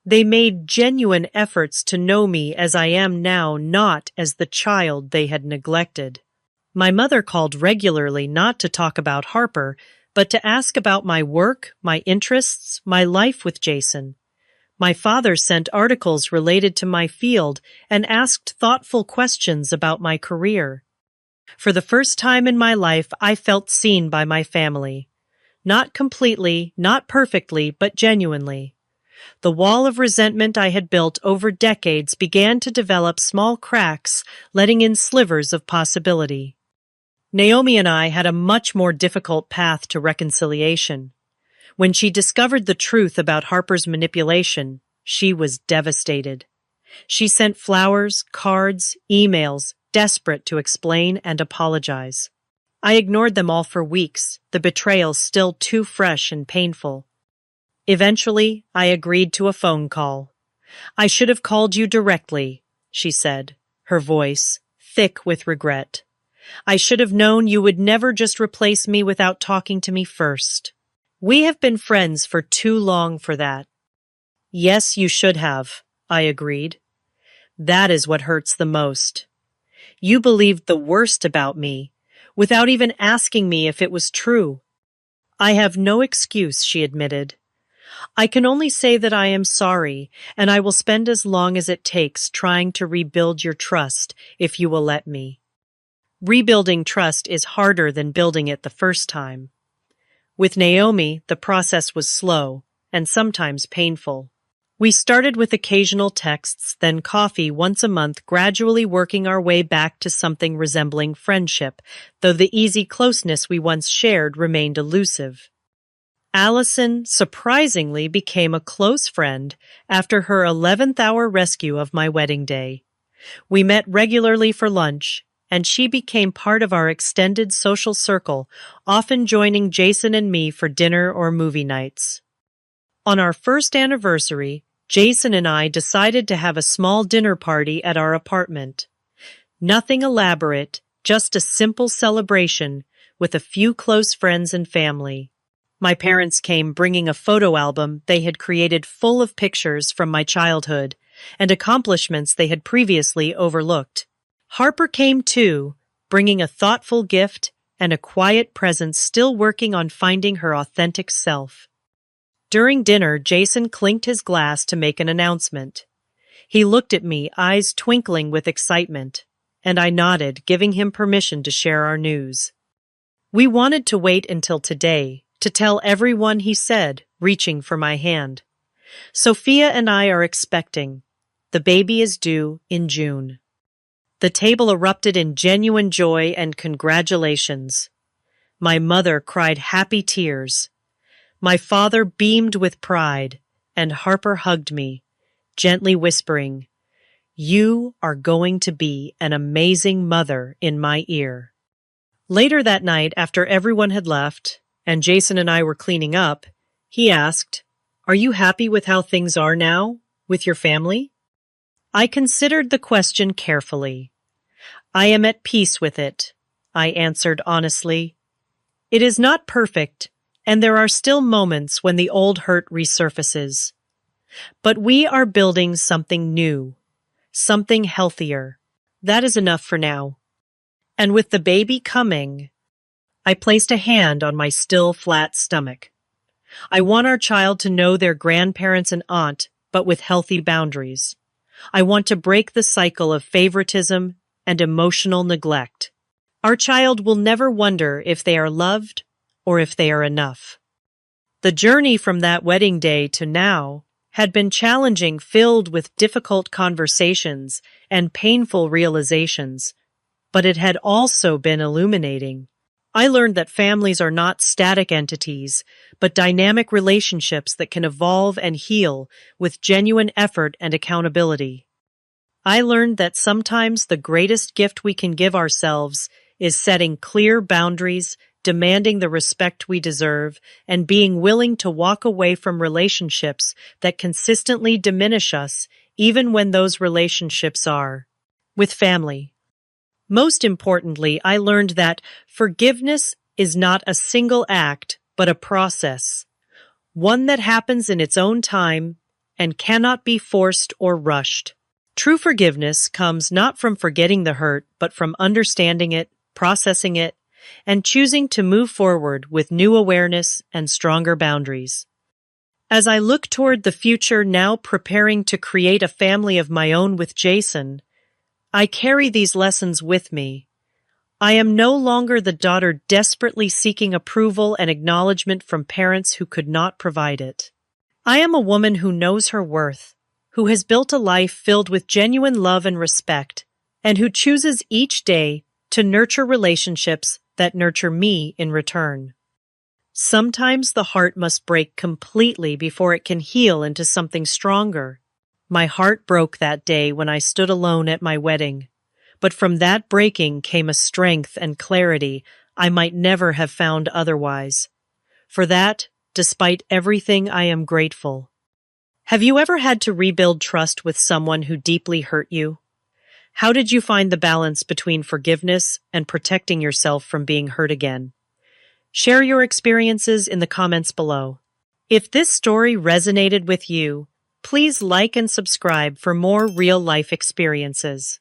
They made genuine efforts to know me as I am now, not as the child they had neglected. My mother called regularly, not to talk about Harper, but to ask about my work, my interests, my life with Jason. My father sent articles related to my field and asked thoughtful questions about my career. For the first time in my life, I felt seen by my family. Not completely, not perfectly, but genuinely. The wall of resentment I had built over decades began to develop small cracks, letting in slivers of possibility. Naomi and I had a much more difficult path to reconciliation. When she discovered the truth about Harper's manipulation, she was devastated. She sent flowers, cards, emails, desperate to explain and apologize. I ignored them all for weeks, the betrayal still too fresh and painful. Eventually, I agreed to a phone call. "I should have called you directly," she said, her voice thick with regret. "I should have known you would never just replace me without talking to me first. We have been friends for too long for that." "Yes, you should have," I agreed. "That is what hurts the most. You believed the worst about me, without even asking me if it was true." "I have no excuse," she admitted. "I can only say that I am sorry, and I will spend as long as it takes trying to rebuild your trust, if you will let me." Rebuilding trust is harder than building it the first time. With Naomi, the process was slow and sometimes painful. We started with occasional texts, then coffee once a month, gradually working our way back to something resembling friendship, though the easy closeness we once shared remained elusive. Allison surprisingly became a close friend after her 11th hour rescue of my wedding day. We met regularly for lunch, and she became part of our extended social circle, often joining Jason and me for dinner or movie nights. On our first anniversary, Jason and I decided to have a small dinner party at our apartment. Nothing elaborate, just a simple celebration with a few close friends and family. My parents came bringing a photo album they had created full of pictures from my childhood and accomplishments they had previously overlooked. Harper came too, bringing a thoughtful gift and a quiet presence, still working on finding her authentic self. During dinner, Jason clinked his glass to make an announcement. He looked at me, eyes twinkling with excitement, and I nodded, giving him permission to share our news. We wanted to wait until today to tell everyone, he said, reaching for my hand. Sophia and I are expecting. The baby is due in June. The table erupted in genuine joy and congratulations. My mother cried happy tears. My father beamed with pride, and Harper hugged me, gently whispering, "You are going to be an amazing mother," in my ear. Later that night, after everyone had left, and Jason and I were cleaning up, he asked, "Are you happy with how things are now, with your family?" I considered the question carefully. "I am at peace with it," I answered honestly. "It is not perfect, and there are still moments when the old hurt resurfaces. But we are building something new, something healthier. That is enough for now." And with the baby coming, I placed a hand on my still flat stomach. I want our child to know their grandparents and aunt, but with healthy boundaries. I want to break the cycle of favoritism and emotional neglect. Our child will never wonder if they are loved or if they are enough. The journey from that wedding day to now had been challenging, filled with difficult conversations and painful realizations, but it had also been illuminating. I learned that families are not static entities, but dynamic relationships that can evolve and heal with genuine effort and accountability. I learned that sometimes the greatest gift we can give ourselves is setting clear boundaries, demanding the respect we deserve, and being willing to walk away from relationships that consistently diminish us, even when those relationships are with family. Most importantly, I learned that forgiveness is not a single act, but a process, one that happens in its own time and cannot be forced or rushed. True forgiveness comes not from forgetting the hurt, but from understanding it, processing it, and choosing to move forward with new awareness and stronger boundaries. As I look toward the future, now preparing to create a family of my own with Jason, I carry these lessons with me. I am no longer the daughter desperately seeking approval and acknowledgement from parents who could not provide it. I am a woman who knows her worth, who has built a life filled with genuine love and respect, and who chooses each day to nurture relationships that nurture me in return. Sometimes the heart must break completely before it can heal into something stronger. My heart broke that day when I stood alone at my wedding, but from that breaking came a strength and clarity I might never have found otherwise. For that, despite everything, I am grateful. Have you ever had to rebuild trust with someone who deeply hurt you? How did you find the balance between forgiveness and protecting yourself from being hurt again? Share your experiences in the comments below. If this story resonated with you, please like and subscribe for more real-life experiences.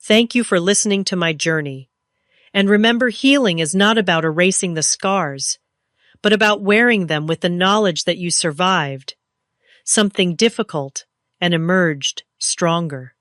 Thank you for listening to my journey. And remember, healing is not about erasing the scars, but about wearing them with the knowledge that you survived something difficult and emerged stronger.